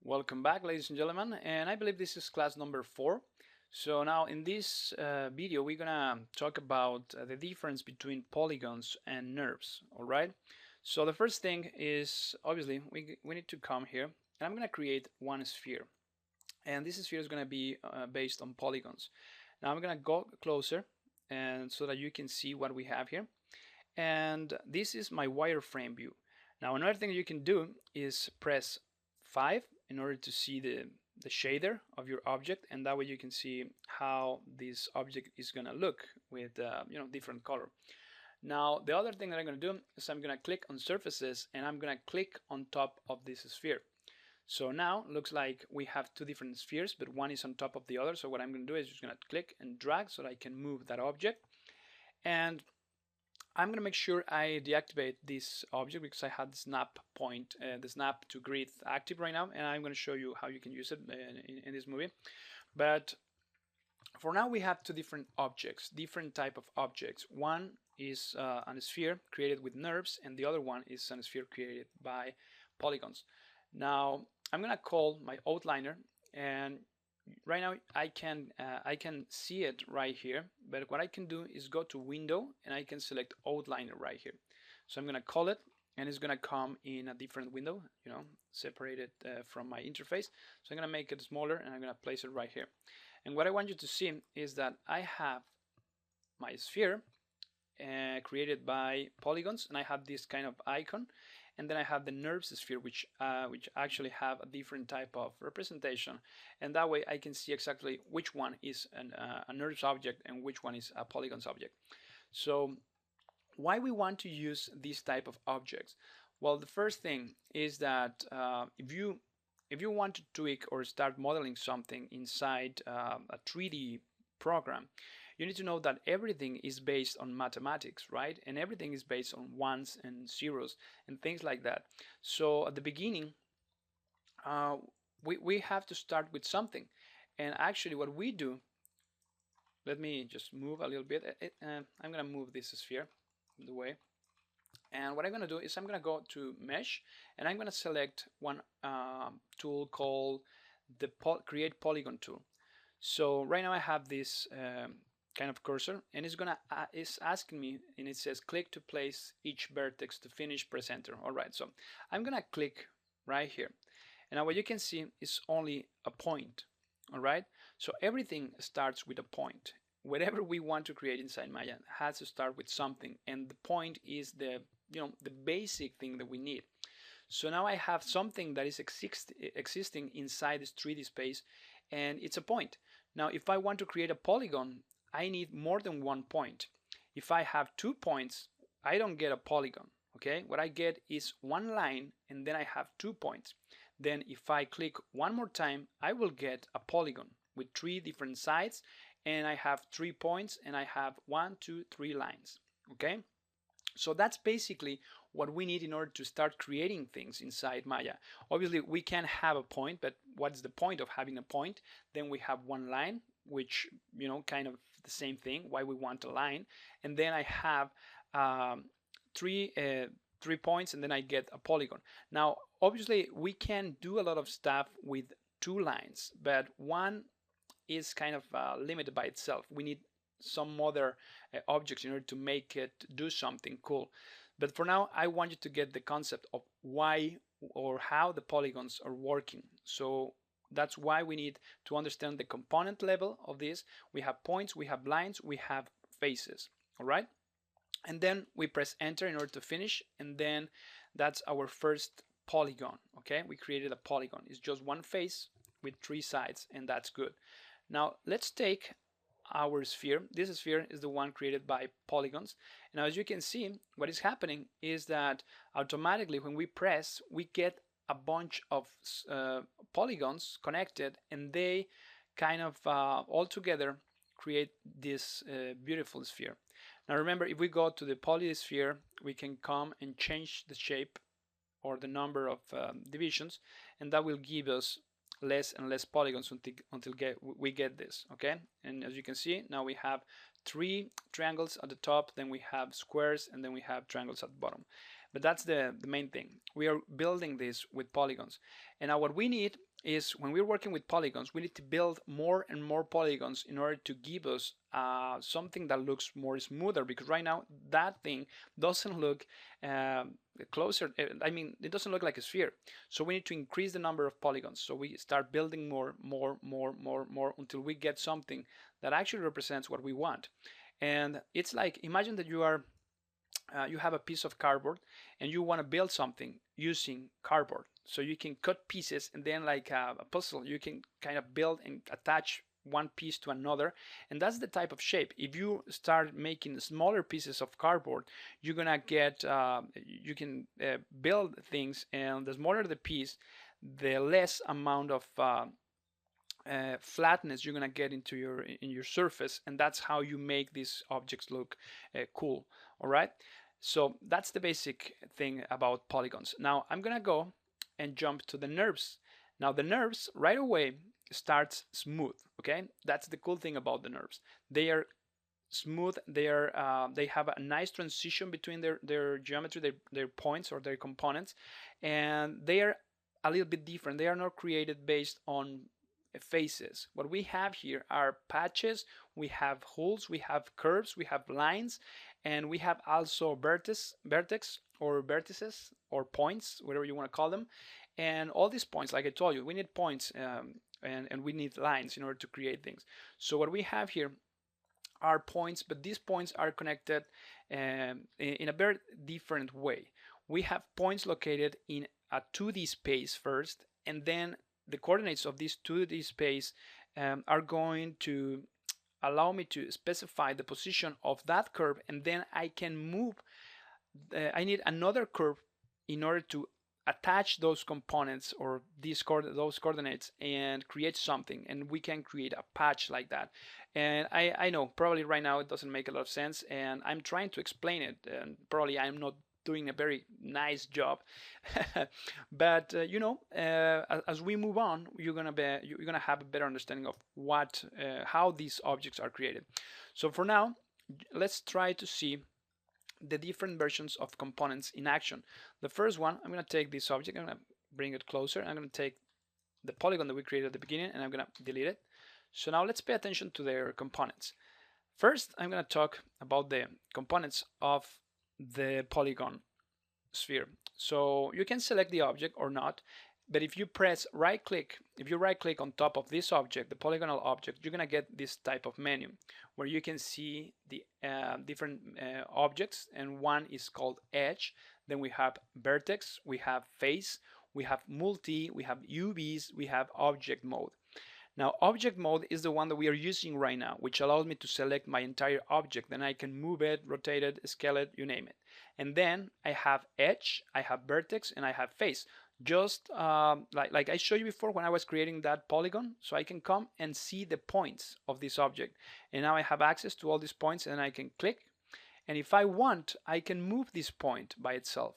Welcome back, ladies and gentlemen, and I believe this is class number 4. So now in this video we're gonna talk about the difference between polygons and NURBS. Alright, so the first thing is obviously we need to come here, and I'm gonna create one sphere, and this sphere is gonna be based on polygons. Now I'm gonna go closer and so that you can see what we have here, and this is my wireframe view. Now another thing you can do is press 5 in order to see the shader of your object, and that way you can see how this object is gonna look with different color. Now the other thing that I'm gonna do is I'm gonna click on surfaces, and I'm gonna click on top of this sphere. So now looks like we have two different spheres, but one is on top of the other. So what I'm gonna do is just gonna click and drag so that I can move that object, and I'm going to make sure I deactivate this object because I had the snap point, the snap to grid active right now, and I'm going to show you how you can use it in this movie. But for now we have two different objects, different type of objects. One is a sphere created with NURBS, and the other one is a sphere created by polygons. Now I'm going to call my outliner, and right now I can see it right here, but what I can do is go to window and I can select outliner right here. So I'm gonna call it, and it's gonna come in a different window, separated from my interface. So I'm gonna make it smaller, and I'm gonna place it right here. And what I want you to see is that I have my sphere created by polygons, and I have this kind of icon, and then I have the NURBS sphere, which actually have a different type of representation, and that way I can see exactly which one is a NURBS object and which one is a polygons object. So why we want to use this type of objects? Well, the first thing is that if you want to tweak or start modeling something inside a 3D program, you need to know that everything is based on mathematics, right? And everything is based on ones and zeros and things like that. So at the beginning, we have to start with something. And actually what we do, let me just move a little bit. I'm gonna move this sphere the way. And what I'm gonna do is I'm gonna go to mesh, and I'm gonna select one tool called the create polygon tool. So right now I have this kind of cursor, and it's asking me, and it says click to place each vertex to finish, press enter. All right, so I'm gonna click right here, and now what you can see is only a point. All right, so everything starts with a point. Whatever we want to create inside Maya has to start with something, and the point is the basic thing that we need. So now I have something that is existing inside this 3D space, and it's a point. Now if I want to create a polygon, I need more than one point. If I have 2 points, I don't get a polygon. Okay, what I get is one line, and then I have 2 points. Then if I click one more time, I will get a polygon with 3 different sides, and I have 3 points, and I have 1, 2, 3 lines. Okay, so that's basically what we need in order to start creating things inside Maya. Obviously we can have a point, but what's the point of having a point? Then we have one line, which kind of the same thing, why we want a line, and then I have 3 points, and then I get a polygon. Now obviously we can do a lot of stuff with 2 lines, but one is kind of limited by itself. We need some other objects in order to make it do something cool. But for now I want you to get the concept of why or how the polygons are working. So that's why we need to understand the component level of this. We have points, we have lines, we have faces. All right, and then we press enter in order to finish, and then that's our first polygon. Okay, we created a polygon. It's just one face with 3 sides, and that's good. Now let's take our sphere. This sphere is the one created by polygons. Now as you can see, what is happening is that automatically when we press, we get a bunch of polygons connected, and they kind of all together create this beautiful sphere. Now remember, if we go to the polysphere, we can come and change the shape or the number of divisions, and that will give us less and less polygons until we get this. Okay, and as you can see, now we have 3 triangles at the top, then we have squares, and then we have triangles at the bottom. but that's the main thing. We are building this with polygons. And now what we need is, when we're working with polygons, we need to build more and more polygons in order to give us something that looks more smoother, because right now that thing doesn't look closer. I mean, it doesn't look like a sphere. So we need to increase the number of polygons. So we start building more until we get something that actually represents what we want. And it's like, imagine that you are you have a piece of cardboard and you want to build something using cardboard. So you can cut pieces, and then like a puzzle, you can kind of build and attach one piece to another, and that's the type of shape. If you start making smaller pieces of cardboard, you're gonna get you can build things, and the smaller the piece, the less amount of flatness you're gonna get into your surface, and that's how you make these objects look cool. All right, so that's the basic thing about polygons. Now I'm gonna go and jump to the NURBS. Now the NURBS right away starts smooth. Okay, that's the cool thing about the NURBS. They are smooth. They have a nice transition between their geometry, their points or their components, and they are a little bit different. They are not created based on faces. What we have here are patches, we have holes, we have curves, we have lines, and we have also vertex or vertices or points, whatever you want to call them. And all these points, like I told you, we need points and we need lines in order to create things. So what we have here are points, but these points are connected in a very different way. We have points located in a 2D space first, and then the coordinates of this 2D space are going to allow me to specify the position of that curve, and then I can move. I need another curve in order to attach those components or those coordinates and create something, and we can create a patch like that. And I know probably right now it doesn't make a lot of sense, and I'm trying to explain it, and probably I'm not doing a very nice job. But you know, as we move on, you're gonna have a better understanding of how these objects are created. So for now, let's try to see the different versions of components in action. The first one, I'm gonna take this object, I'm gonna bring it closer, I'm gonna take the polygon that we created at the beginning, and I'm gonna delete it. So now let's pay attention to their components. First, I'm gonna talk about the components of the polygon sphere. So you can select the object or not, but if you right click on top of this object, the polygonal object, you're gonna get this type of menu where you can see the different objects, and one is called edge. Then we have vertex, we have face, we have multi, we have UVs, we have object mode. Now object mode is the one that we are using right now, which allows me to select my entire object. Then I can move it, rotate it, scale it, you name it. And then I have edge, I have vertex, and I have face. Just like I showed you before when I was creating that polygon, so I can come and see the points of this object. And now I have access to all these points, and I can click. And if I want, I can move this point by itself,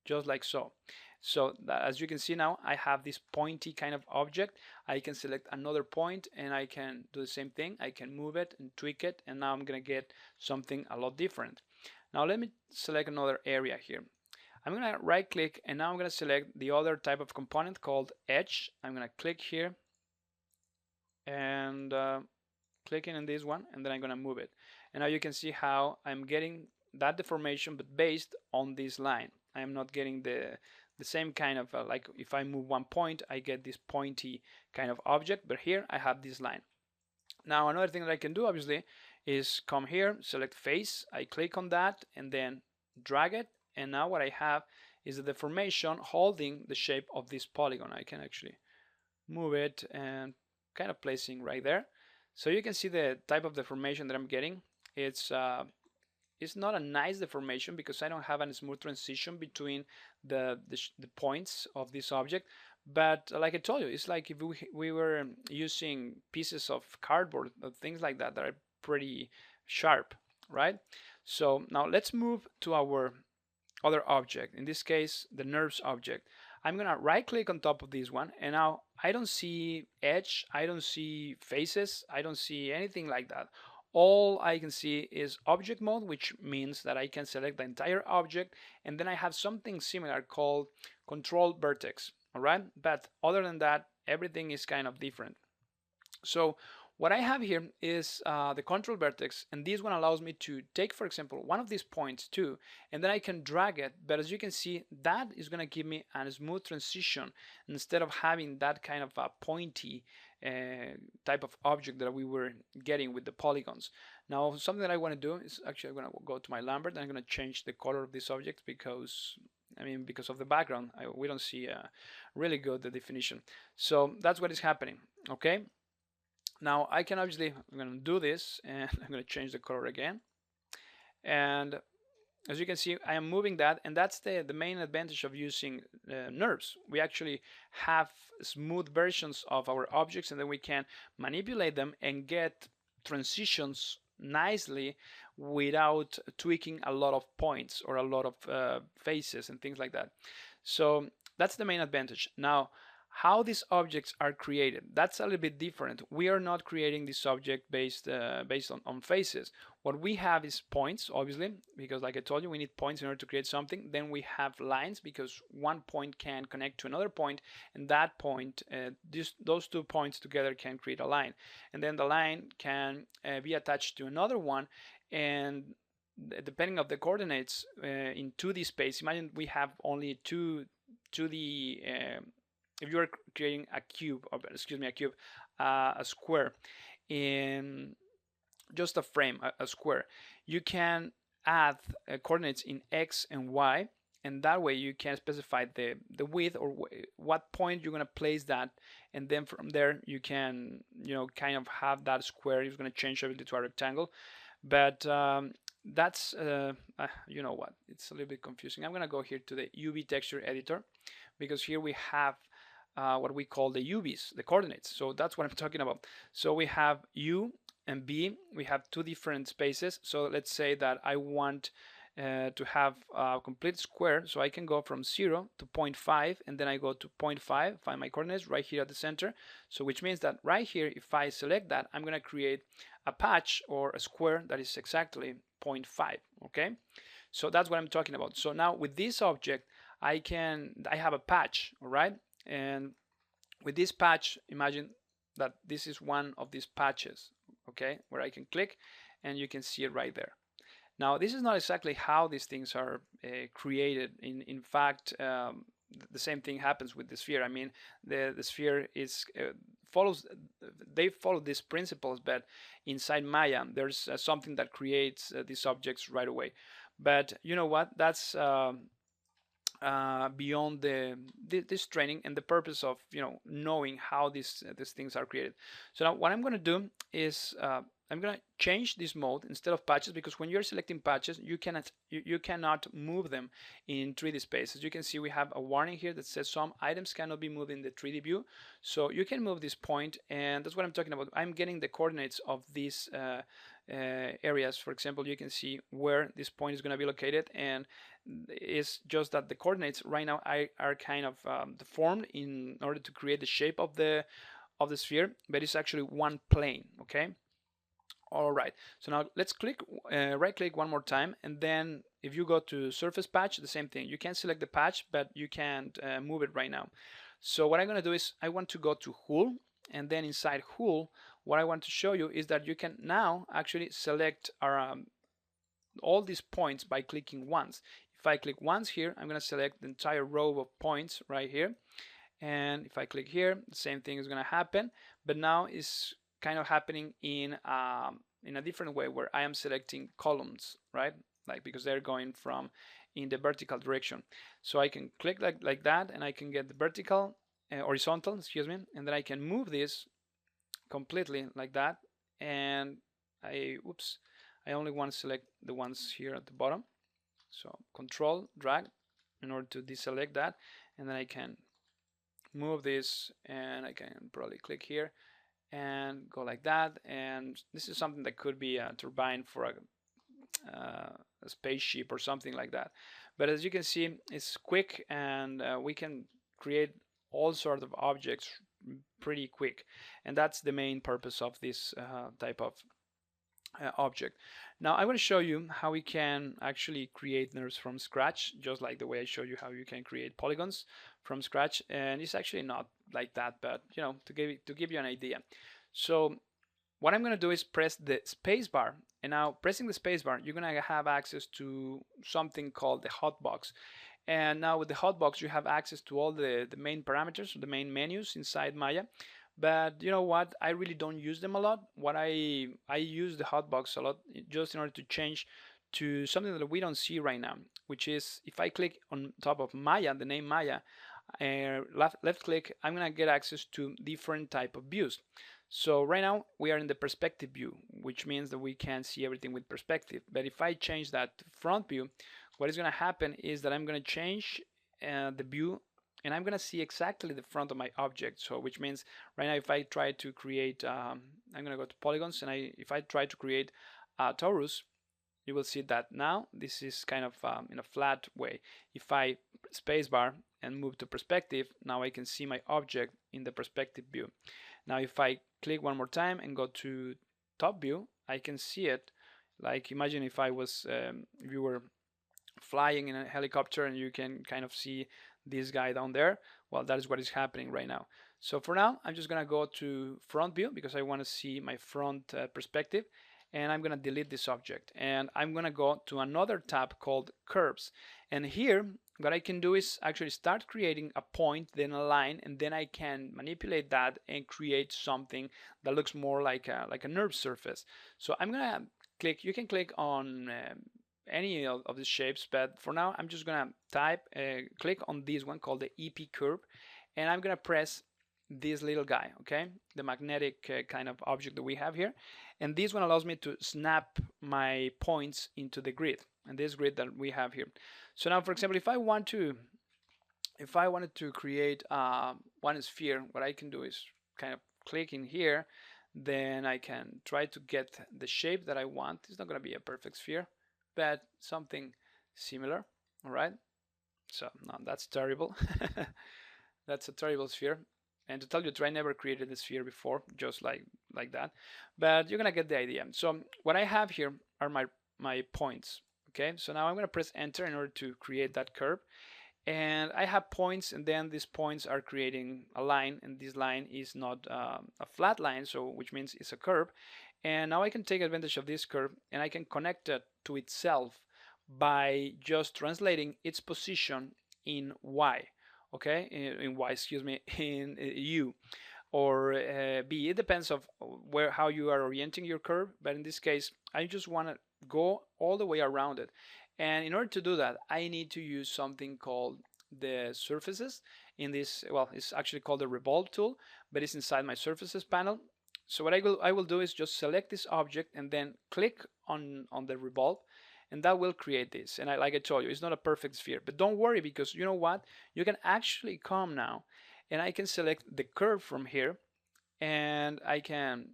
just like so. So as you can see now, I have this pointy kind of object. I can select another point and I can do the same thing. I can move it and tweak it, and now I'm gonna get something a lot different. Now let me select another area here. I'm gonna right click, and now I'm gonna select the other type of component called edge. I'm gonna click here and clicking on this one, and then I'm gonna move it. And now you can see how I'm getting that deformation, but based on this line. I am not getting the same kind of like if I move one point, I get this pointy kind of object, but here I have this line. Now another thing that I can do obviously is come here, select face, I click on that and then drag it, and now what I have is the deformation holding the shape of this polygon. I can actually move it and kind of placing right there. So you can see the type of deformation that I'm getting. It's not a nice deformation because I don't have a smooth transition between the points of this object. But like I told you, it's like if we were using pieces of cardboard or things like that are pretty sharp, right? So now let's move to our other object, in this case the NURBS object. I'm gonna right click on top of this one, and now I don't see edge, I don't see faces, I don't see anything like that. all I can see is object mode, which means that I can select the entire object, and then I have something similar called control vertex. All right, but other than that, everything is kind of different. So what I have here is the control vertex, and this one allows me to take, for example, one of these points too, and then I can drag it. But as you can see, that is going to give me a smooth transition instead of having that kind of a pointy type of object that we were getting with the polygons. Now, something that I want to do is actually I'm going to go to my Lambert and I'm going to change the color of this object because because of the background, we don't see really good the definition. So that's what is happening. Okay. Now I can obviously, I'm going to do this and I'm going to change the color again. And as you can see, I am moving that, and that's the main advantage of using NURBS. We actually have smooth versions of our objects, and then we can manipulate them and get transitions nicely without tweaking a lot of points or a lot of faces and things like that. So that's the main advantage. Now, how these objects are created, that's a little bit different. We are not creating this object based on faces. What we have is points, obviously, because like I told you, we need points in order to create something. Then we have lines, because one point can connect to another point, and that point, those 2 points together can create a line. And then the line can be attached to another one, and depending on the coordinates in 2D space, imagine we have only 2D if you are creating a cube, a square in just a frame, a square, you can add coordinates in X and Y, and that way you can specify the width or what point you're going to place that, and then from there you can kind of have that square. It's going to change everything to a rectangle, but that's you know what, it's a little bit confusing. I'm going to go here to the UV texture editor, because here we have what we call the UVs, the coordinates. So that's what I'm talking about. So we have U and B, we have 2 different spaces. So let's say that I want to have a complete square, so I can go from 0 to 0.5, and then I go to 0.5, find my coordinates right here at the center. So which means that right here, if I select that, I'm going to create a patch or a square that is exactly 0.5. Okay, so that's what I'm talking about. So now with this object, I have a patch, all right? And with this patch, imagine that this is one of these patches, okay, where I can click and you can see it right there. Now, this is not exactly how these things are created. In fact, the same thing happens with the sphere. I mean, the sphere is they follow these principles, but inside Maya, there's something that creates these objects right away. But you know what? That's beyond this training and the purpose of knowing how these things are created. So now what I'm going to do is I'm going to change this mode instead of patches, because when you're selecting patches, you cannot move them in 3D space. As you can see, we have a warning here that says some items cannot be moved in the 3D view. So you can move this point, and that's what I'm talking about. I'm getting the coordinates of these areas. For example, you can see where this point is going to be located, and it's just that the coordinates right now are kind of deformed in order to create the shape of the sphere, but it's actually one plane. Okay. All right, so now let's right click one more time, and then if you go to surface patch, the same thing. You can select the patch, but you can't move it right now. So what I'm going to do is I want to go to Hull, and then inside Hull, what I want to show you is that you can now actually select all these points by clicking once. If I click once here, I'm going to select the entire row of points right here, and if I click here, the same thing is going to happen, but now it's kind of happening in a different way, where I am selecting columns, right? Like, because they're going from in the vertical direction. So I can click like that, and I can get the vertical, horizontal, excuse me, and then I can move this completely like that. And I only want to select the ones here at the bottom. So Control drag in order to deselect that, and then I can move this, and I can probably click here and go like that. And this is something that could be a turbine for a spaceship or something like that. But as you can see, it's quick, and we can create all sorts of objects pretty quick, and that's the main purpose of this type of object. Now I'm going to show you how we can actually create NURBS from scratch, just like the way I showed you how you can create polygons from scratch. And it's actually not like that, but you know, to give you an idea. So what I'm going to do is press the space bar, and now pressing the space bar, you're going to have access to something called the hotbox. And now with the hotbox, you have access to all the main parameters, the main menus inside Maya. But you know what? I really don't use them a lot. What I use the hotbox a lot just in order to change to something that we don't see right now, which is if I click on top of Maya, the name Maya, left click, I'm gonna get access to different type of views. So right now we are in the perspective view, which means that we can see everything with perspective. But if I change that to front view, what is gonna happen is that I'm gonna change the view, and I'm gonna see exactly the front of my object. So which means right now if I try to create, I'm gonna go to polygons, and if I try to create a torus, you will see that now this is kind of in a flat way. If I spacebar and move to perspective, now I can see my object in the perspective view. Now if I click one more time and go to top view, I can see it. Like imagine if I was, if you were flying in a helicopter and you can kind of see this guy down there. Well, that is what is happening right now. So for now, I'm just gonna go to front view because I want to see my front perspective, and I'm gonna delete this object, and I'm gonna go to another tab called curves. And here what I can do is actually start creating a point, then a line, and then I can manipulate that and create something that looks more like a NURBS surface. So I'm gonna click, you can click on any of these shapes, but for now I'm just gonna click on this one called the EP curve, and I'm gonna press this little guy, okay, the magnetic kind of object that we have here, and this one allows me to snap my points into the grid, and this grid that we have here. So now, for example, if I wanted to create one sphere, what I can do is kind of click in here, then I can try to get the shape that I want. It's not going to be a perfect sphere, but something similar. All right, so no, that's terrible. That's a terrible sphere. And to tell you the truth, I never created a sphere before, just like that. But you're gonna get the idea. So what I have here are my points. Okay, so now I'm gonna press enter in order to create that curve. And I have points, and then these points are creating a line, and this line is not a flat line, so which means it's a curve. And now I can take advantage of this curve, and I can connect it to itself by just translating its position in Y. Okay, in Y, excuse me, in U or B. It depends of how you are orienting your curve, but in this case, I just want to go all the way around it. And in order to do that, I need to use something called the surfaces. In this, well, it's actually called the revolve tool, but it's inside my surfaces panel. So what I will do is just select this object and then click on the revolve, and that will create this. And like I told you, it's not a perfect sphere, but don't worry, because you know what? You can actually come now, and I can select the curve from here, and I can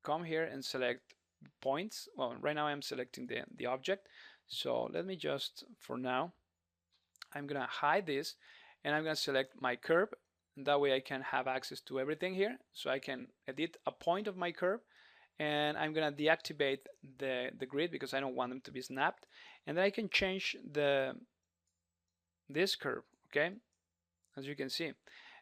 come here and select points. Well, right now I'm selecting the object. So let me just, for now, I'm gonna hide this, and I'm gonna select my curve, and that way I can have access to everything here. So I can edit a point of my curve, and I'm gonna deactivate the grid because I don't want them to be snapped, and then I can change this curve, okay, as you can see,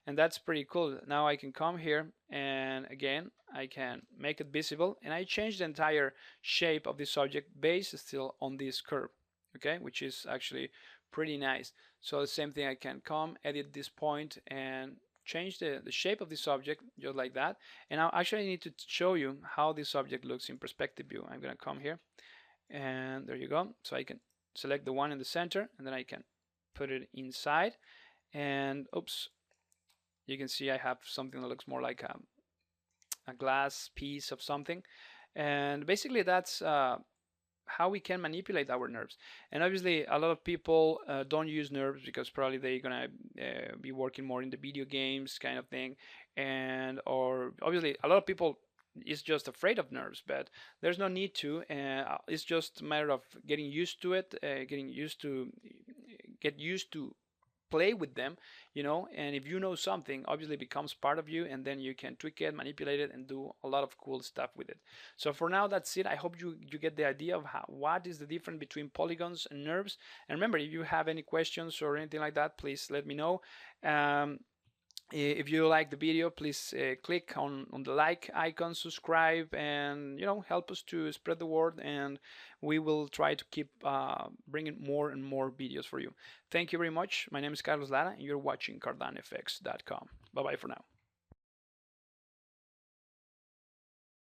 and that's pretty cool. Now I can come here, and again I can make it visible, and I change the entire shape of this object based still on this curve, okay, which is actually pretty nice. So the same thing, I can come edit this point and change the shape of this object just like that. And now actually I need to show you how this object looks in perspective view. I'm gonna come here, and there you go. So I can select the one in the center, and then I can put it inside, and oops, you can see I have something that looks more like a glass piece of something. And basically that's how we can manipulate our NURBS. And obviously a lot of people don't use NURBS because probably they're gonna be working more in the video games kind of thing, and or obviously a lot of people is just afraid of NURBS, but there's no need to. It's just a matter of getting used to it, get used to play with them, you know, and if you know something, obviously it becomes part of you, and then you can tweak it, manipulate it, and do a lot of cool stuff with it. So for now, that's it. I hope you get the idea of what is the difference between polygons and NURBS. And remember, if you have any questions or anything like that, please let me know. If you like the video, please click on the like icon, subscribe, and, you know, help us to spread the word, and we will try to keep bringing more and more videos for you. Thank you very much. My name is Carlos Lara, and you're watching CardanoFX.com. Bye bye for now.